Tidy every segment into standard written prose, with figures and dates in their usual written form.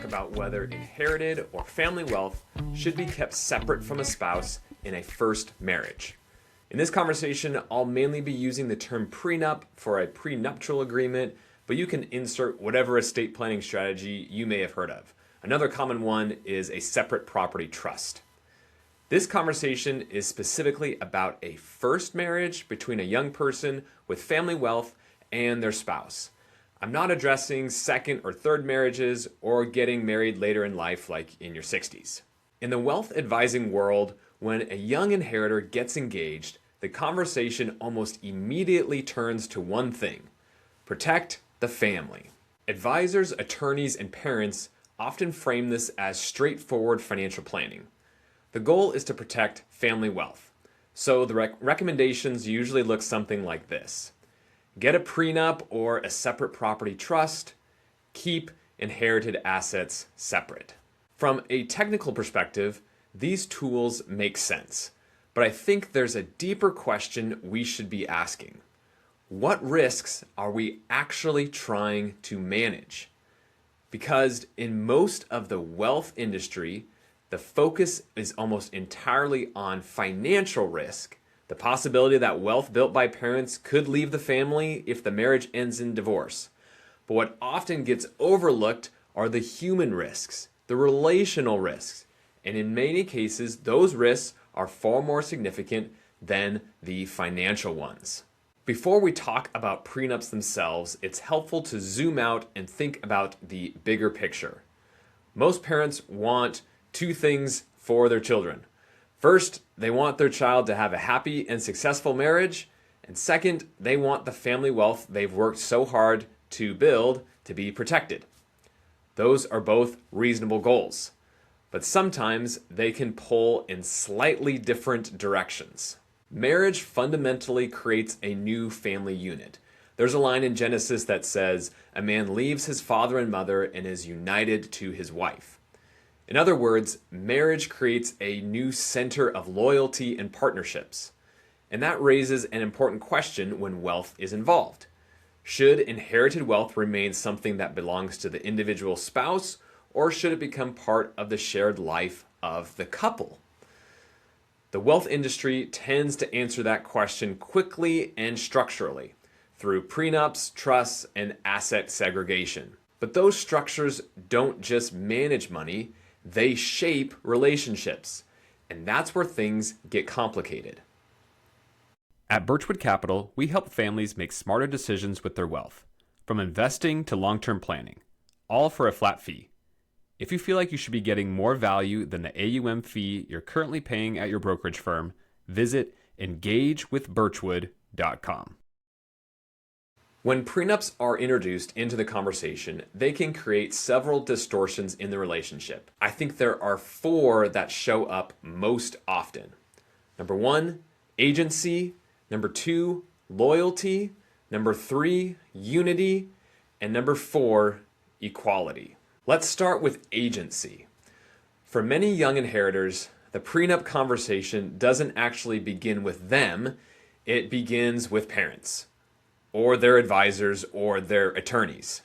about whether inherited or family wealth should be kept separate from a spouse in a first marriage. In this conversation, I'll mainly be using the term prenup for a prenuptial agreement, but you can insert whatever estate planning strategy you may have heard of. Another common one is a separate property trust. This conversation is specifically about a first marriage between a young person with family wealth and their spouse. I'm not addressing second or third marriages or getting married later in life like in your 60s. In the wealth advising world, when a young inheritor gets engaged, the conversation almost immediately turns to one thing: protect the family. Advisors, attorneys, and parents often frame this as straightforward financial planning. The goal is to protect family wealth. So the recommendations usually look something like this: get a prenup or a separate property trust, keep inherited assets separate. From a technical perspective, these tools make sense, but I think there's a deeper question we should be asking. What risks are we actually trying to manage? Because in most of the wealth industry, the focus is almost entirely on financial risk, the possibility that wealth built by parents could leave the family if the marriage ends in divorce. But what often gets overlooked are the human risks, the relational risks, and in many cases, those risks are far more significant than the financial ones. Before we talk about prenups themselves, it's helpful to zoom out and think about the bigger picture. Most parents want two things for their children. First, they want their child to have a happy and successful marriage. And second, they want the family wealth they've worked so hard to build to be protected. Those are both reasonable goals, but sometimes they can pull in slightly different directions. Marriage fundamentally creates a new family unit. There's a line in Genesis that says, "A man leaves his father and mother and is united to his wife." In other words, marriage creates a new center of loyalty and partnerships. And that raises an important question when wealth is involved. Should inherited wealth remain something that belongs to the individual spouse, or should it become part of the shared life of the couple? The wealth industry tends to answer that question quickly and structurally through prenups, trusts, and asset segregation. But those structures don't just manage money, they shape relationships, and that's where things get complicated. At Birchwood Capital, we help families make smarter decisions with their wealth, from investing to long-term planning, all for a flat fee. If you feel like you should be getting more value than the AUM fee you're currently paying at your brokerage firm, visit engagewithbirchwood.com. When prenups are introduced into the conversation, they can create several distortions in the relationship. I think there are four that show up most often. Number one, agency. Number two, loyalty. Number three, unity. And number four, equality. Let's start with agency. For many young inheritors, the prenup conversation doesn't actually begin with them, it begins with parents, or their advisors, or their attorneys.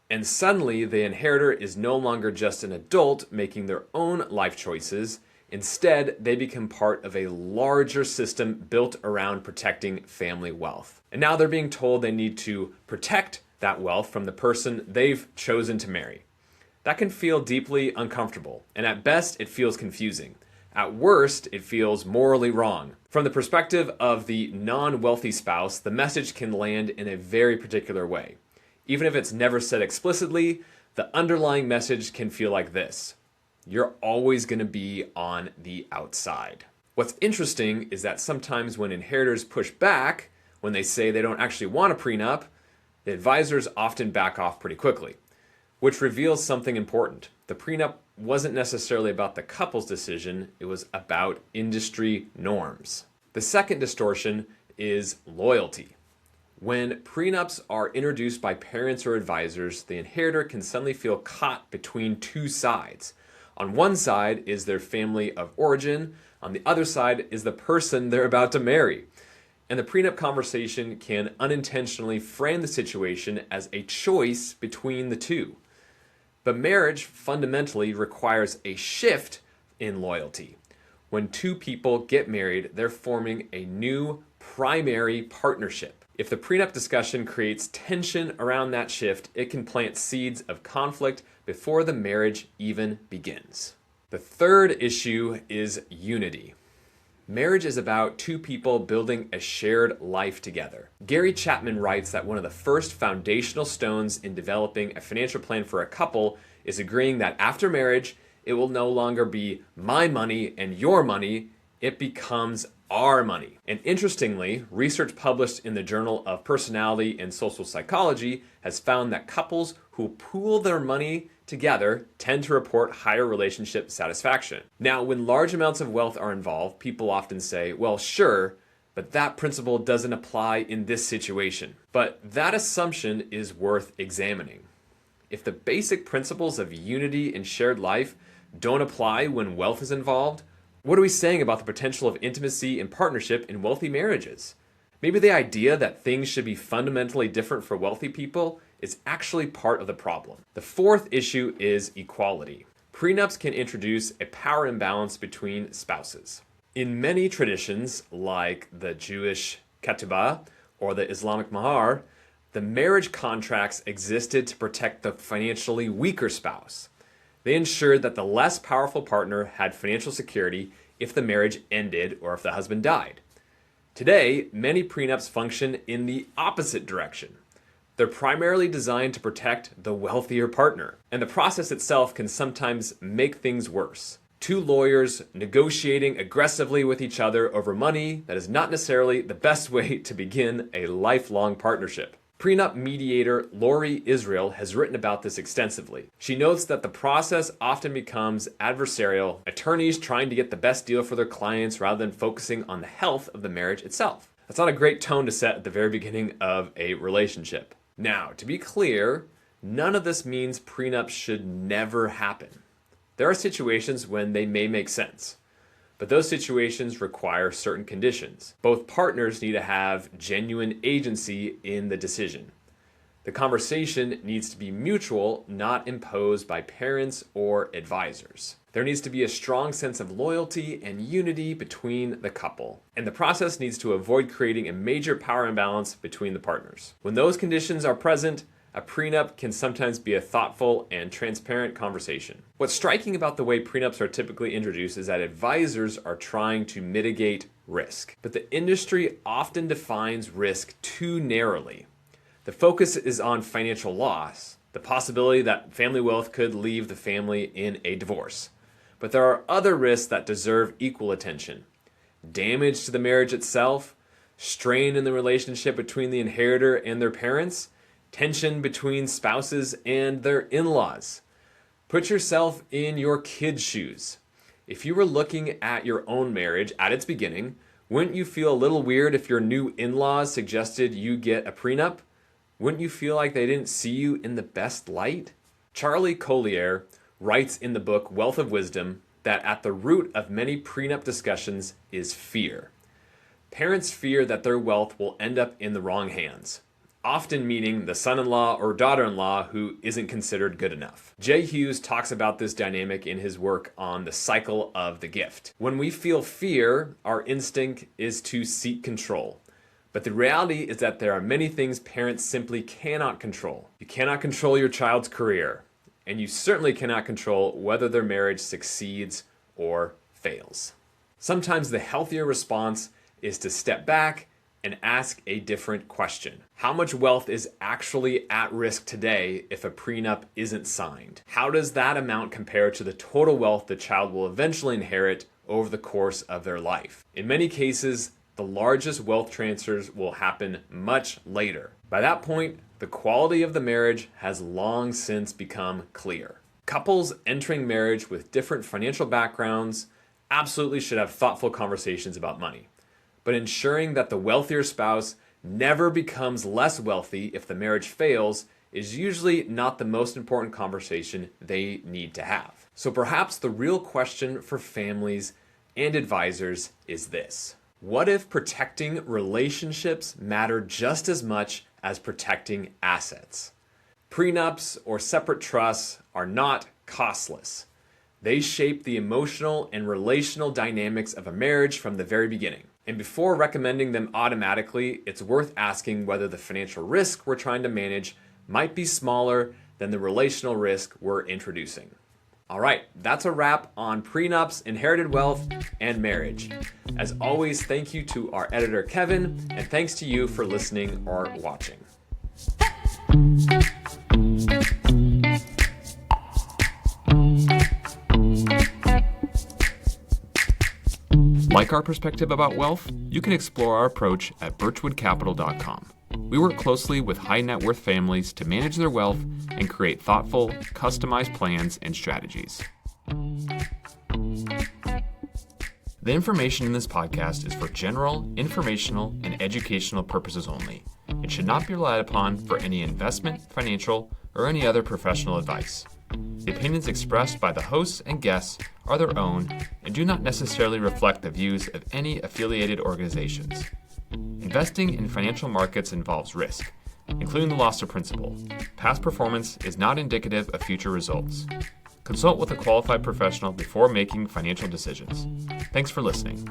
And suddenly, the inheritor is no longer just an adult making their own life choices. Instead, they become part of a larger system built around protecting family wealth. And now they're being told they need to protect that wealth from the person they've chosen to marry. That can feel deeply uncomfortable, and at best, it feels confusing. At worst, it feels morally wrong. From the perspective of the non-wealthy spouse, the message can land in a very particular way. Even if it's never said explicitly, the underlying message can feel like this: you're always going to be on the outside. What's interesting is that sometimes when inheritors push back, when they say they don't actually want a prenup, the advisors often back off pretty quickly, which reveals something important. The prenup wasn't necessarily about the couple's decision, it was about industry norms. The second distortion is loyalty. When prenups are introduced by parents or advisors, the inheritor can suddenly feel caught between two sides. On one side is their family of origin, on the other side is the person they're about to marry. And the prenup conversation can unintentionally frame the situation as a choice between the two. But marriage fundamentally requires a shift in loyalty. When two people get married, they're forming a new primary partnership. If the prenup discussion creates tension around that shift, it can plant seeds of conflict before the marriage even begins. The third issue is unity. Marriage is about two people building a shared life together. Gary Chapman writes that one of the first foundational stones in developing a financial plan for a couple is agreeing that after marriage, it will no longer be my money and your money, it becomes our money. And interestingly, research published in the Journal of Personality and Social Psychology has found that couples who pool their money together tend to report higher relationship satisfaction. Now, when large amounts of wealth are involved, people often say, well, sure, but that principle doesn't apply in this situation. But that assumption is worth examining. If the basic principles of unity and shared life don't apply when wealth is involved, what are we saying about the potential of intimacy and partnership in wealthy marriages? Maybe the idea that things should be fundamentally different for wealthy people is actually part of the problem. The fourth issue is equality. Prenups can introduce a power imbalance between spouses. In many traditions, like the Jewish ketubah or the Islamic mahar, the marriage contracts existed to protect the financially weaker spouse. They ensured that the less powerful partner had financial security if the marriage ended or if the husband died. Today, many prenups function in the opposite direction. They're primarily designed to protect the wealthier partner, and the process itself can sometimes make things worse. Two lawyers negotiating aggressively with each other over money that is not necessarily the best way to begin a lifelong partnership. Prenup mediator Lori Israel has written about this extensively. She notes that the process often becomes adversarial, attorneys trying to get the best deal for their clients rather than focusing on the health of the marriage itself. That's not a great tone to set at the very beginning of a relationship. Now, to be clear, none of this means prenups should never happen. There are situations when they may make sense, but those situations require certain conditions. Both partners need to have genuine agency in the decision. The conversation needs to be mutual, not imposed by parents or advisors. There needs to be a strong sense of loyalty and unity between the couple, and the process needs to avoid creating a major power imbalance between the partners. When those conditions are present, a prenup can sometimes be a thoughtful and transparent conversation. What's striking about the way prenups are typically introduced is that advisors are trying to mitigate risk, but the industry often defines risk too narrowly. The focus is on financial loss, the possibility that family wealth could leave the family in a divorce. But there are other risks that deserve equal attention. Damage to the marriage itself, strain in the relationship between the inheritor and their parents, tension between spouses and their in-laws. Put yourself in your kids' shoes. If you were looking at your own marriage at its beginning, wouldn't you feel a little weird if your new in-laws suggested you get a prenup? Wouldn't you feel like they didn't see you in the best light? Charlie Collier writes in the book Wealth of Wisdom that at the root of many prenup discussions is fear. Parents fear that their wealth will end up in the wrong hands, often meaning the son-in-law or daughter-in-law who isn't considered good enough. Jay Hughes talks about this dynamic in his work on the cycle of the gift. When we feel fear, our instinct is to seek control. But the reality is that there are many things parents simply cannot control. You cannot control your child's career, and you certainly cannot control whether their marriage succeeds or fails. Sometimes the healthier response is to step back and ask a different question. How much wealth is actually at risk today if a prenup isn't signed? How does that amount compare to the total wealth the child will eventually inherit over the course of their life? In many cases, the largest wealth transfers will happen much later. By that point, the quality of the marriage has long since become clear. Couples entering marriage with different financial backgrounds absolutely should have thoughtful conversations about money. But ensuring that the wealthier spouse never becomes less wealthy if the marriage fails is usually not the most important conversation they need to have. So perhaps the real question for families and advisors is this: what if protecting relationships matter just as much as protecting assets? Prenups or separate trusts are not costless. They shape the emotional and relational dynamics of a marriage from the very beginning. And before recommending them automatically, it's worth asking whether the financial risk we're trying to manage might be smaller than the relational risk we're introducing. All right, that's a wrap on prenups, inherited wealth, and marriage. As always, thank you to our editor, Kevin, and thanks to you for listening or watching. Like our perspective about wealth? You can explore our approach at birchwoodcapital.com. We work closely with high net worth families to manage their wealth and create thoughtful, customized plans and strategies. The information in this podcast is for general, informational, and educational purposes only. It should not be relied upon for any investment, financial, or any other professional advice. The opinions expressed by the hosts and guests are their own and do not necessarily reflect the views of any affiliated organizations. Investing in financial markets involves risk, including the loss of principal. Past performance is not indicative of future results. Consult with a qualified professional before making financial decisions. Thanks for listening.